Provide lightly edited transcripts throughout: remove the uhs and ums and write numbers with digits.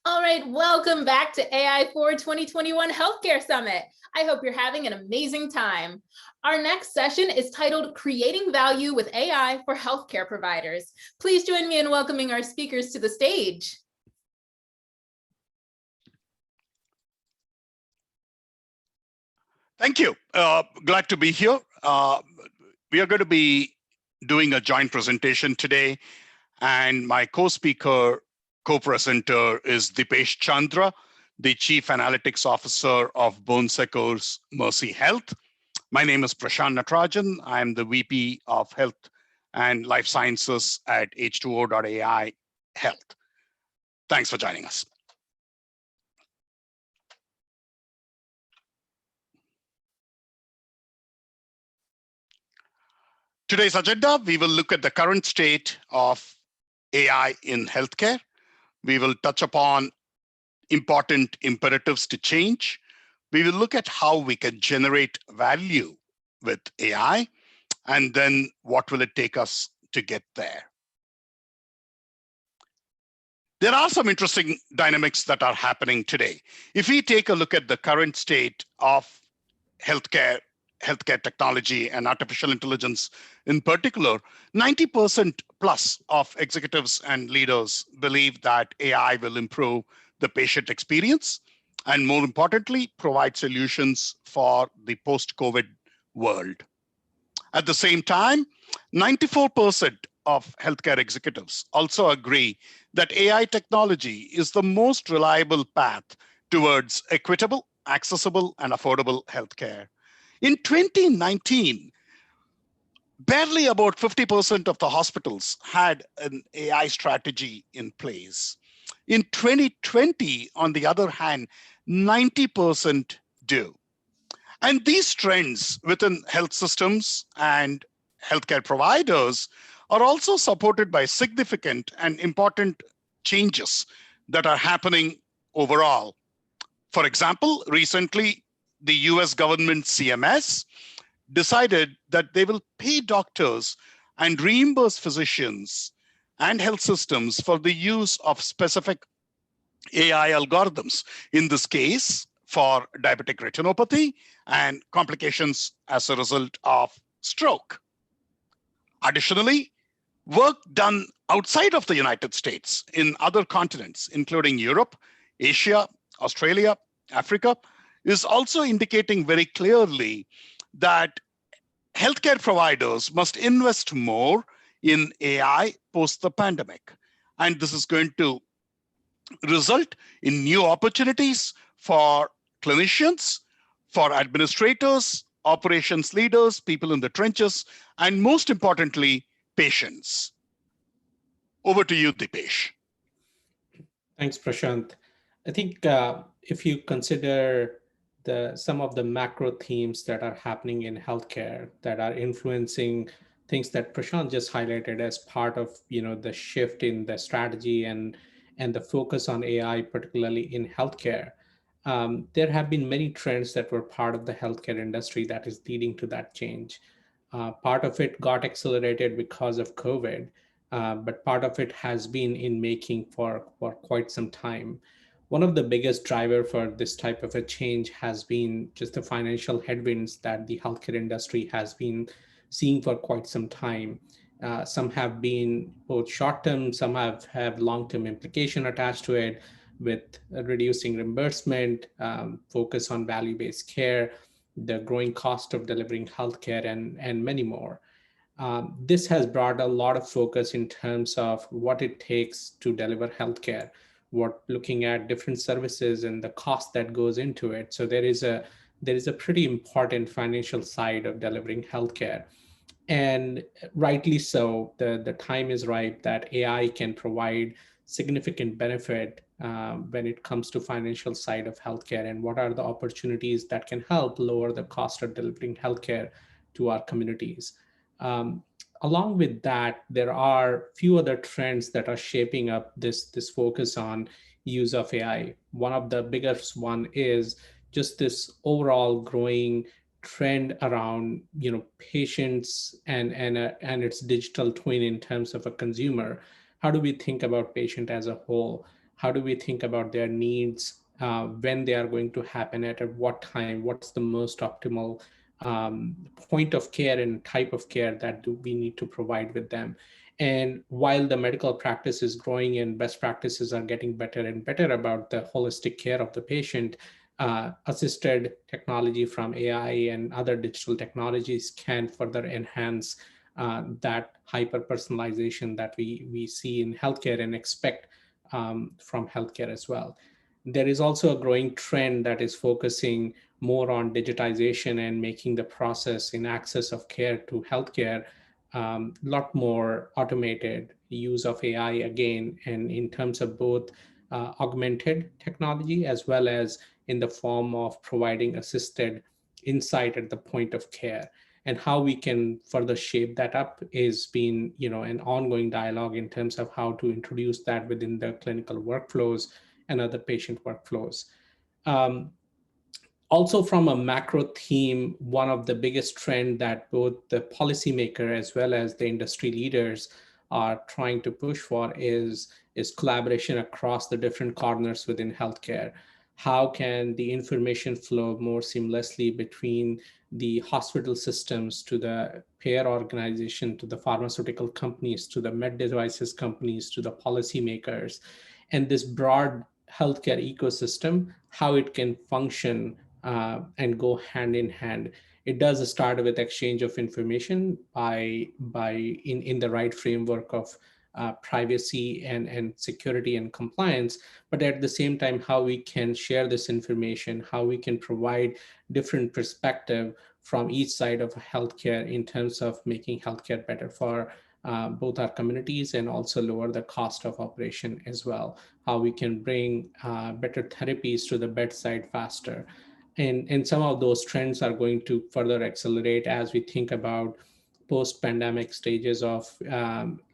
All right, welcome back to AI for 2021 Healthcare Summit. I hope you're having an amazing time. Our next session is titled Creating Value with AI for Healthcare Providers. Please join me in welcoming our speakers to the stage. Thank you. Glad to be here. We are going to be doing a joint presentation today, and my co-speaker, co-presenter is Deepesh Chandra, the Chief Analytics Officer of Secours Mercy Health. My name is Prashant Natarajan. I'm the VP of Health and Life Sciences at H2O.ai Health. Thanks for joining us. Today's agenda, we will look at the current state of AI in healthcare. We will touch upon important imperatives to change. We will look at how we can generate value with AI, and then what will it take us to get there. There are some interesting dynamics that are happening today. If we take a look at the current state of healthcare technology and artificial intelligence in particular, 90% plus of executives and leaders believe that AI will improve the patient experience and, more importantly, provide solutions for the post-COVID world. At the same time, 94% of healthcare executives also agree that AI technology is the most reliable path towards equitable, accessible, and affordable healthcare. In 2019, barely about 50% of the hospitals had an AI strategy in place. In 2020, on the other hand, 90% do. And these trends within health systems and healthcare providers are also supported by significant and important changes that are happening overall. For example, recently, the US government CMS decided that they will pay doctors and reimburse physicians and health systems for the use of specific AI algorithms. In this case, for diabetic retinopathy and complications as a result of stroke. Additionally, work done outside of the United States in other continents, including Europe, Asia, Australia, Africa, is also indicating very clearly that healthcare providers must invest more in AI post the pandemic. And this is going to result in new opportunities for clinicians, for administrators, operations leaders, people in the trenches, and most importantly, patients. Over to you, Deepesh. Thanks, Prashant. I think if you consider some of the macro themes that are happening in healthcare that are influencing things that Prashant just highlighted as part of the shift in the strategy and the focus on AI, particularly in healthcare, there have been many trends that were part of the healthcare industry that is leading to that change. Part of it got accelerated because of COVID, but part of it has been in making for quite some time. One of the biggest driver for this type of a change has been just the financial headwinds that the healthcare industry has been seeing for quite some time. Some have been both short-term, some have long-term implication attached to it, with reducing reimbursement, focus on value-based care, the growing cost of delivering healthcare, and many more. This has brought a lot of focus in terms of what it takes to deliver healthcare, looking at different services and the cost that goes into it. So there is a pretty important financial side of delivering healthcare. And rightly so, the time is right that AI can provide significant benefit when it comes to financial side of healthcare, and what are the opportunities that can help lower the cost of delivering healthcare to our communities. Along with that, there are few other trends that are shaping up this focus on use of AI. One of the biggest one is just this overall growing trend around patients and its digital twin in terms of a consumer. How do we think about patient as a whole? How do we think about their needs, when they are going to happen, at what time, what's the most optimal point of care and type of care that we need to provide with them. And while the medical practice is growing and best practices are getting better and better about the holistic care of the patient, assisted technology from AI and other digital technologies can further enhance that hyper personalization that we see in healthcare and expect from healthcare as well. There is also a growing trend that is focusing more on digitization and making the process in access of care to healthcare a lot more automated, use of AI again, and in terms of both augmented technology as well as in the form of providing assisted insight at the point of care. And how we can further shape that up is been, an ongoing dialogue in terms of how to introduce that within the clinical workflows and other patient workflows. Um, Also, from a macro theme, one of the biggest trend that both the policymaker as well as the industry leaders are trying to push for is collaboration across the different corners within healthcare. How can the information flow more seamlessly between the hospital systems to the payer organization, to the pharmaceutical companies, to the med devices companies, to the policymakers, and this broad healthcare ecosystem, how it can function and go hand in hand. It does start with exchange of information by in the right framework of privacy and security and compliance, but at the same time, how we can share this information, how we can provide different perspective from each side of healthcare in terms of making healthcare better for both our communities and also lower the cost of operation as well. How we can bring better therapies to the bedside faster. And some of those trends are going to further accelerate as we think about post-pandemic stages of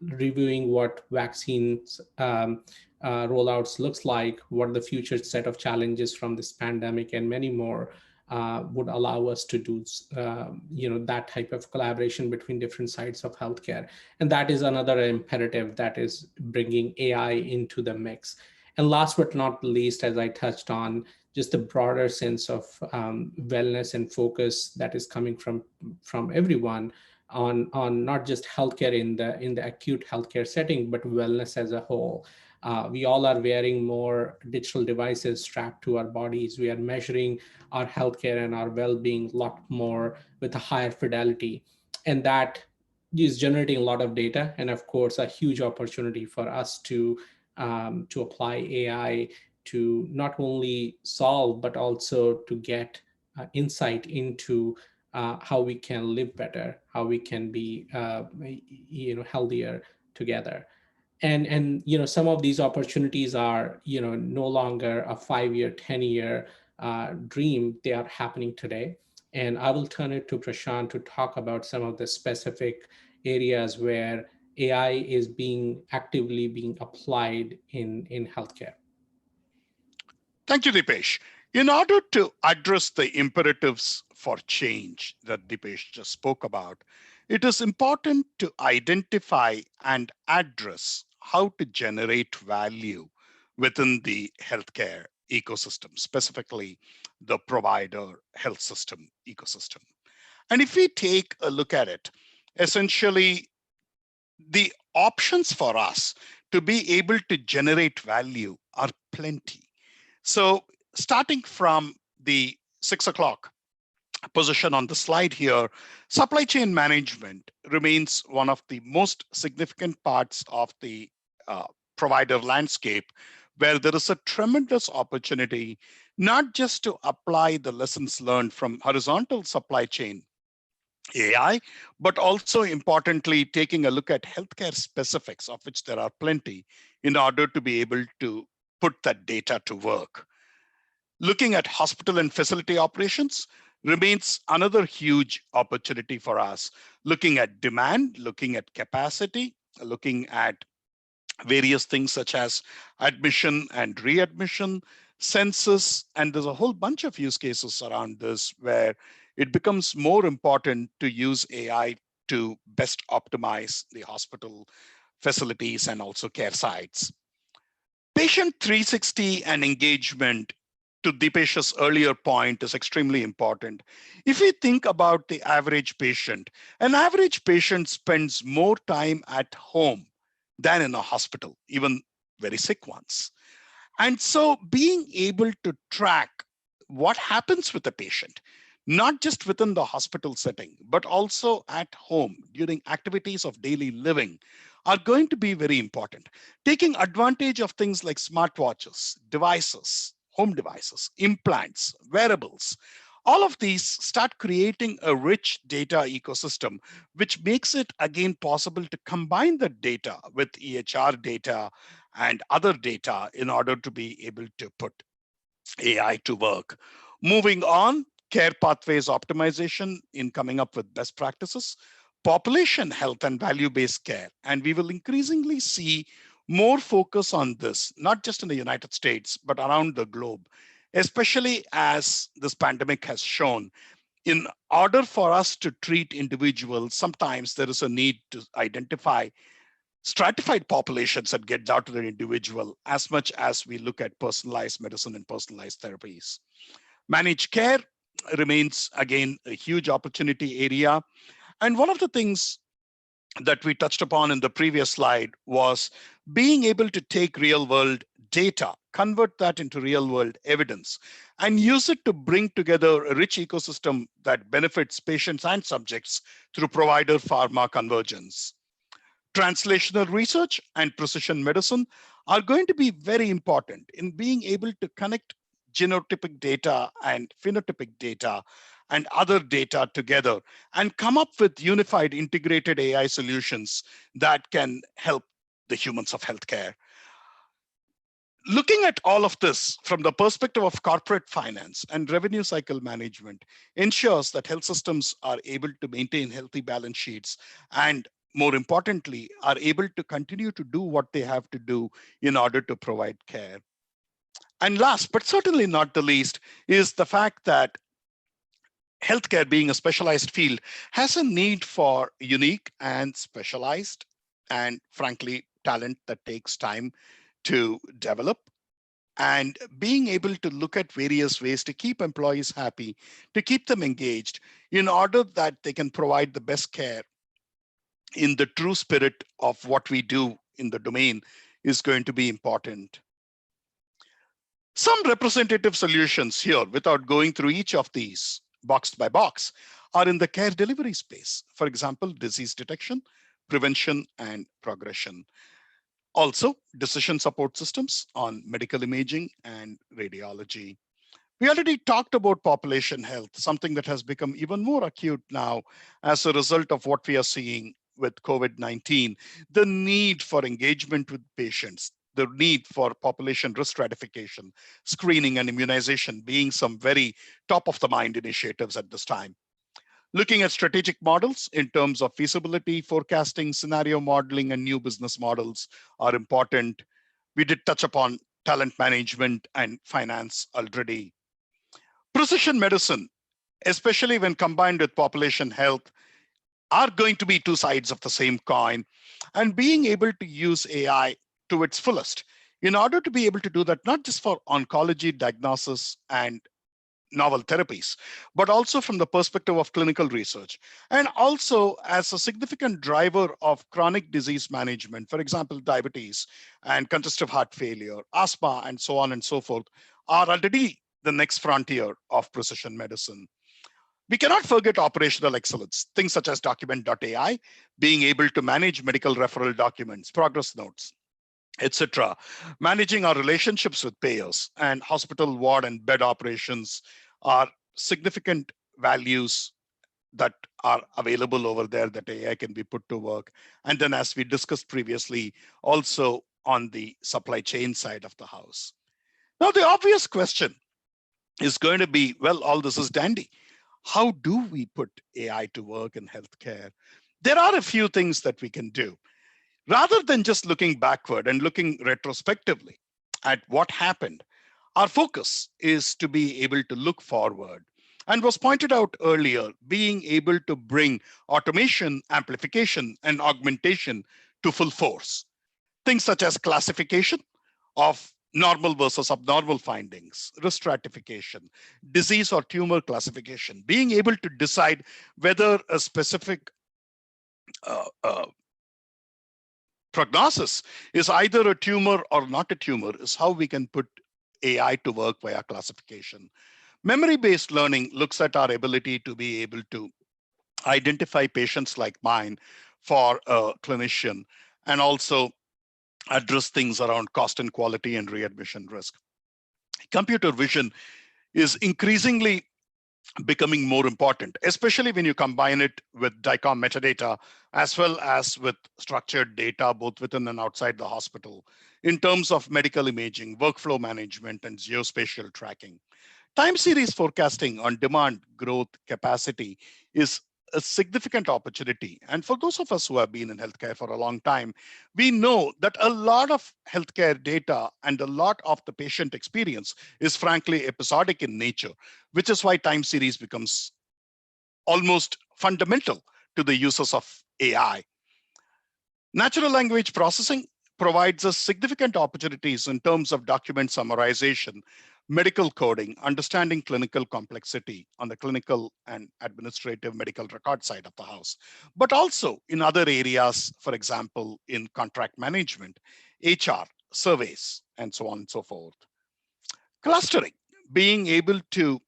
reviewing what vaccines rollouts looks like, what the future set of challenges from this pandemic and many more would allow us to do that type of collaboration between different sides of healthcare. And that is another imperative that is bringing AI into the mix. And last but not least, as I touched on, just a broader sense of wellness and focus that is coming from everyone on not just healthcare in the acute healthcare setting, but wellness as a whole. We all are wearing more digital devices strapped to our bodies. We are measuring our healthcare and our well-being a lot more with a higher fidelity, and that is generating a lot of data, and of course, a huge opportunity for us to apply AI to not only solve, but also to get insight into how we can live better, how we can be healthier together. And some of these opportunities are no longer a 5-year, 10-year dream. They are happening today. And I will turn it to Prashant to talk about some of the specific areas where AI is actively being applied in healthcare. Thank you, Deepesh. In order to address the imperatives for change that Deepesh just spoke about, it is important to identify and address how to generate value within the healthcare ecosystem, specifically the provider health system ecosystem. And if we take a look at it, essentially, the options for us to be able to generate value are plenty. So starting from the 6 o'clock position on the slide here, supply chain management remains one of the most significant parts of the provider landscape, where there is a tremendous opportunity, not just to apply the lessons learned from horizontal supply chain AI, but also importantly, taking a look at healthcare specifics, of which there are plenty, in order to be able to put that data to work. Looking at hospital and facility operations remains another huge opportunity for us. Looking at demand, looking at capacity, looking at various things such as admission and readmission, census, and there's a whole bunch of use cases around this where it becomes more important to use AI to best optimize the hospital facilities and also care sites. Patient 360 and engagement, to Deepesh's earlier point, is extremely important. If we think about the average patient, an average patient spends more time at home than in a hospital, even very sick ones. And so being able to track what happens with the patient, not just within the hospital setting, but also at home during activities of daily living, are going to be very important. Taking advantage of things like smartwatches, devices, home devices, implants, wearables, all of these start creating a rich data ecosystem, which makes it again possible to combine the data with EHR data and other data in order to be able to put AI to work. Moving on, care pathways optimization in coming up with best practices, population health and value-based care. And we will increasingly see more focus on this, not just in the United States, but around the globe, especially as this pandemic has shown. In order for us to treat individuals, sometimes there is a need to identify stratified populations that get down to the individual as much as we look at personalized medicine and personalized therapies. Managed care remains, again, a huge opportunity area. And one of the things that we touched upon in the previous slide was being able to take real world data, convert that into real world evidence, and use it to bring together a rich ecosystem that benefits patients and subjects through provider pharma convergence. Translational research and precision medicine are going to be very important in being able to connect genotypic data and phenotypic data and other data together and come up with unified integrated AI solutions that can help the humans of healthcare. Looking at all of this from the perspective of corporate finance and revenue cycle management ensures that health systems are able to maintain healthy balance sheets and, more importantly, are able to continue to do what they have to do in order to provide care. And last, but certainly not the least, is the fact that healthcare, being a specialized field, has a need for unique and specialized and, frankly, talent that takes time to develop, and being able to look at various ways to keep employees happy, to keep them engaged in order that they can provide the best care in the true spirit of what we do in the domain is going to be important. Some representative solutions here, without going through each of these box by box, are in the care delivery space. For example, disease detection, prevention, and progression. Also, decision support systems on medical imaging and radiology. We already talked about population health, something that has become even more acute now as a result of what we are seeing with COVID-19, the need for engagement with patients, the need for population risk stratification, screening, and immunization being some very top of the mind initiatives at this time. Looking at strategic models in terms of feasibility, forecasting, scenario modeling, and new business models are important. We did touch upon talent management and finance already. Precision medicine, especially when combined with population health, are going to be two sides of the same coin. And being able to use AI to its fullest in order to be able to do that, not just for oncology diagnosis and novel therapies, but also from the perspective of clinical research, and also as a significant driver of chronic disease management, for example, diabetes and congestive heart failure, asthma, and so on and so forth, are already the next frontier of precision medicine. We cannot forget operational excellence, things such as Document.ai, being able to manage medical referral documents, progress notes, etc. Managing our relationships with payers and hospital ward and bed operations are significant values that are available over there that AI can be put to work. And then, as we discussed previously, also on the supply chain side of the house. Now, the obvious question is going to be, well, all this is dandy. How do we put AI to work in healthcare? There are a few things that we can do. Rather than just looking backward and looking retrospectively at what happened, our focus is to be able to look forward. And was pointed out earlier, being able to bring automation, amplification, and augmentation to full force. Things such as classification, of normal versus abnormal findings, risk stratification, disease or tumor classification, being able to decide whether a specific uh, uh, prognosis is either a tumor or not a tumor is how we can put AI to work via classification. Memory-based learning looks at our ability to be able to identify patients like mine for a clinician and also address things around cost and quality and readmission risk. Computer vision is increasingly becoming more important, especially when you combine it with DICOM metadata as well as with structured data, both within and outside the hospital, in terms of medical imaging, workflow management, and geospatial tracking. Time series forecasting on demand growth capacity is a significant opportunity. And for those of us who have been in healthcare for a long time, we know that a lot of healthcare data and a lot of the patient experience is frankly episodic in nature, which is why time series becomes almost fundamental to the uses of AI. Natural language processing provides us significant opportunities in terms of document summarization, medical coding, understanding clinical complexity on the clinical and administrative medical record side of the house, but also in other areas, for example, in contract management, HR, surveys, and so on and so forth. Clustering, being able to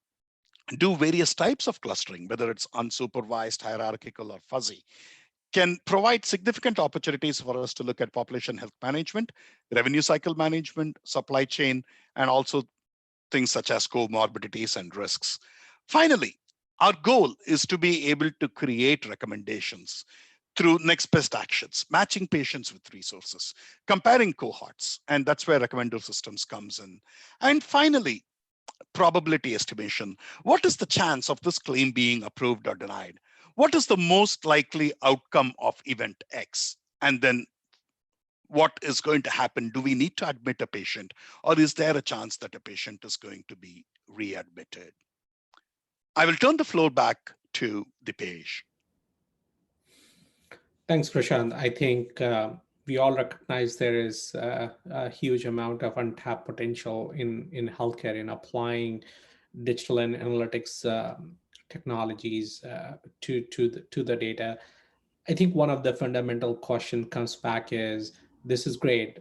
do various types of clustering, whether it's unsupervised, hierarchical, or fuzzy, can provide significant opportunities for us to look at population health management, revenue cycle management, supply chain, and also things such as comorbidities and risks. Finally, our goal is to be able to create recommendations through next best actions, matching patients with resources, comparing cohorts, and that's where recommender systems comes in. And finally, probability estimation. What is the chance of this claim being approved or denied? What is the most likely outcome of event X? And then what is going to happen? Do we need to admit a patient, or is there a chance that a patient is going to be readmitted? I will turn the floor back to Deepesh. Thanks, Prashant. I think we all recognize there is a huge amount of untapped potential in healthcare in applying digital and analytics technologies to the data. I think one of the fundamental question comes back is, this is great.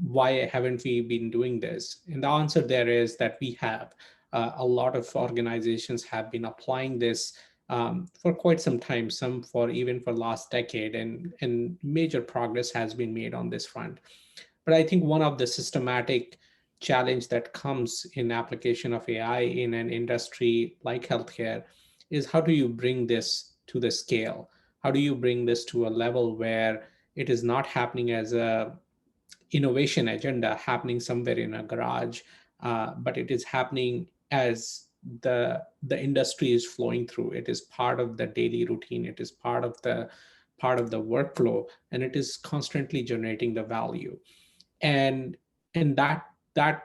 Why haven't we been doing this? And the answer there is that we have. A lot of organizations have been applying this for quite some time, some for even for last decade, and major progress has been made on this front. But I think one of the systematic challenge that comes in application of AI in an industry like healthcare is, how do you bring this to the scale? How do you bring this to a level where it is not happening as a innovation agenda happening somewhere in a garage, but it is happening as the industry is flowing through. It is part of the daily routine. It is part of the workflow, and it is constantly generating the value. And that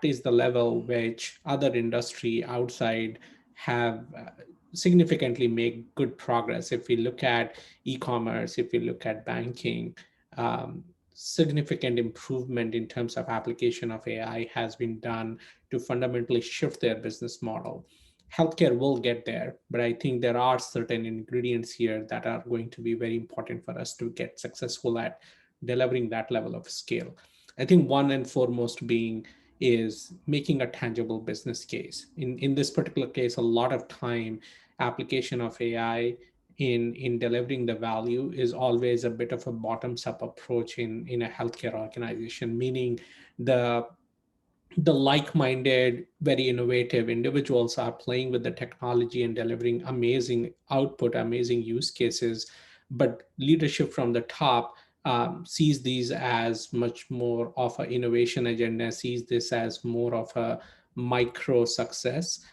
is the level which other industry outside have significantly made good progress. If we look at e-commerce, if we look at banking, significant improvement in terms of application of AI has been done to fundamentally shift their business model. Healthcare will get there, but I think there are certain ingredients here that are going to be very important for us to get successful at delivering that level of scale. I think one and foremost being is making a tangible business case. In this particular case, a lot of time application of AI in delivering the value is always a bit of a bottoms up approach in a healthcare organization, meaning the like-minded, very innovative individuals are playing with the technology and delivering amazing output, amazing use cases. But leadership from the top sees these as much more of an innovation agenda, sees this as more of a micro success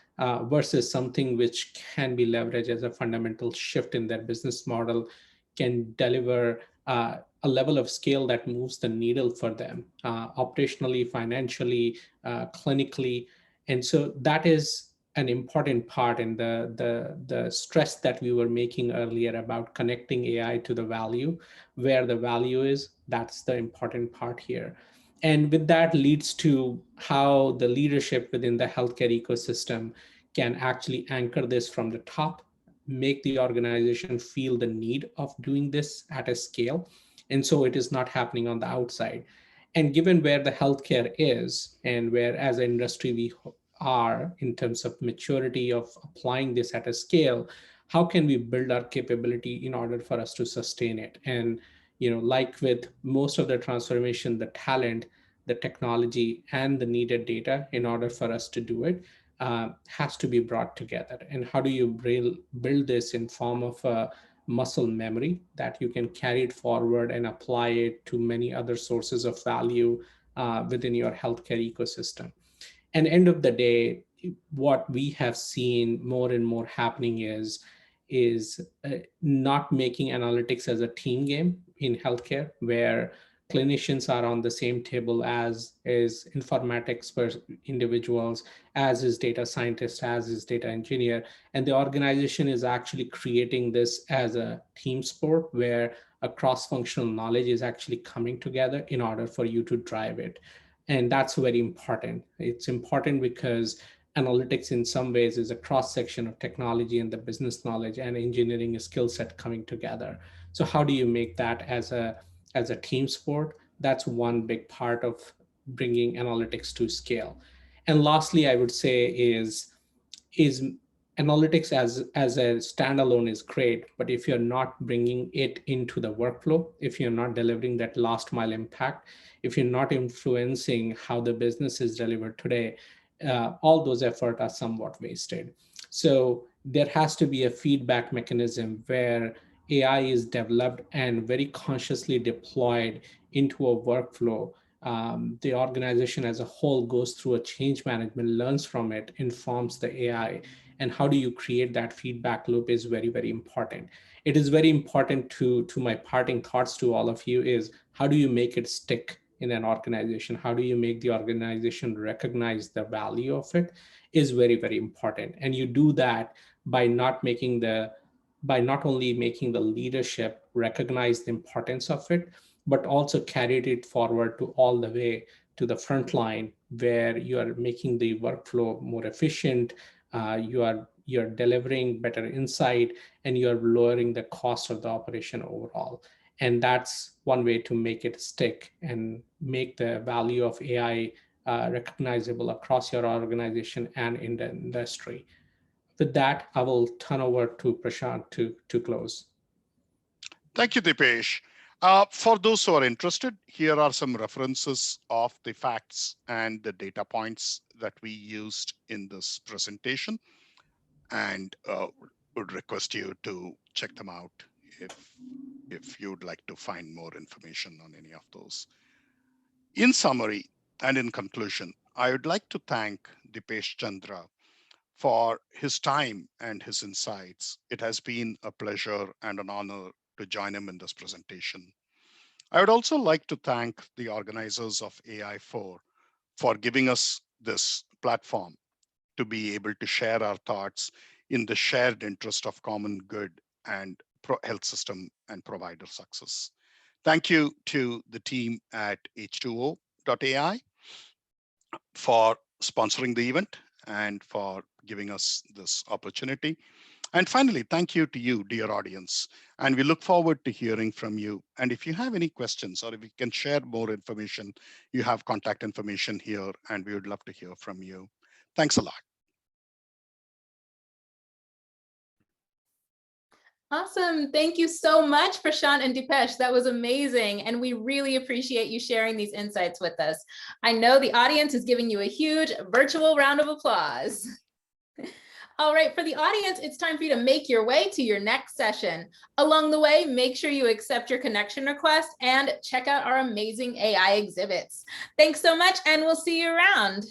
versus something which can be leveraged as a fundamental shift in their business model, can deliver a level of scale that moves the needle for them operationally, financially, clinically. And so that is an important part in the stress that we were making earlier about connecting AI to the value. Where the value is, that's the important part here. And with that leads to how the leadership within the healthcare ecosystem can actually anchor this from the top, make the organization feel the need of doing this at a scale. And so it is not happening on the outside. And given where the healthcare is and where as an industry we are in terms of maturity of applying this at a scale, how can we build our capability in order for us to sustain it? And like with most of the transformation, the talent, the technology, and the needed data in order for us to do it has to be brought together. And how do you build this in form of a muscle memory that you can carry it forward and apply it to many other sources of value within your healthcare ecosystem? And end of the day, what we have seen more and more happening is not making analytics as a team game in healthcare, where clinicians are on the same table as is informatics individuals, as is data scientist, as is data engineer. And the organization is actually creating this as a team sport where a cross-functional knowledge is actually coming together in order for you to drive it. And that's very important. It's important because analytics in some ways is a cross section of technology and the business knowledge and engineering skill set coming together. So how do you make that as a team sport? That's one big part of bringing analytics to scale. And lastly, I would say is analytics as a standalone is great, but if you're not bringing it into the workflow, if you're not delivering that last mile impact, if you're not influencing how the business is delivered today, all those efforts are somewhat wasted. So there has to be a feedback mechanism where AI is developed and very consciously deployed into a workflow. The organization as a whole goes through a change management, learns from it, informs the AI. And how do you create that feedback loop is very, very important. It is very important to my parting thoughts to all of you is how do you make it stick in an organization? How do you make the organization recognize the value of it is very, very important. And you do that by not only making the leadership recognize the importance of it, but also carried it forward to all the way to the front line where you are making the workflow more efficient, you're delivering better insight, and you're lowering the cost of the operation overall. And that's one way to make it stick and make the value of AI recognizable across your organization and in the industry. With that, I will turn over to Prashant to close. Thank you, Deepesh. For those who are interested, here are some references of the facts and the data points that we used in this presentation, and would request you to check them out if you'd like to find more information on any of those. In summary and in conclusion, I would like to thank Deepesh Chandra for his time and his insights. It has been a pleasure and an honor to join him in this presentation. I would also like to thank the organizers of AI4 for giving us this platform to be able to share our thoughts in the shared interest of common good and health system and provider success. Thank you to the team at H2O.ai for sponsoring the event and for giving us this opportunity. And finally, thank you to you, dear audience. And we look forward to hearing from you. And if you have any questions or if you can share more information, you have contact information here, and we would love to hear from you. Thanks a lot. Awesome. Thank you so much, Prashant and Deepesh. That was amazing. And we really appreciate you sharing these insights with us. I know the audience is giving you a huge virtual round of applause. All right, for the audience, it's time for you to make your way to your next session. Along the way, make sure you accept your connection request and check out our amazing AI exhibits. Thanks so much, and we'll see you around.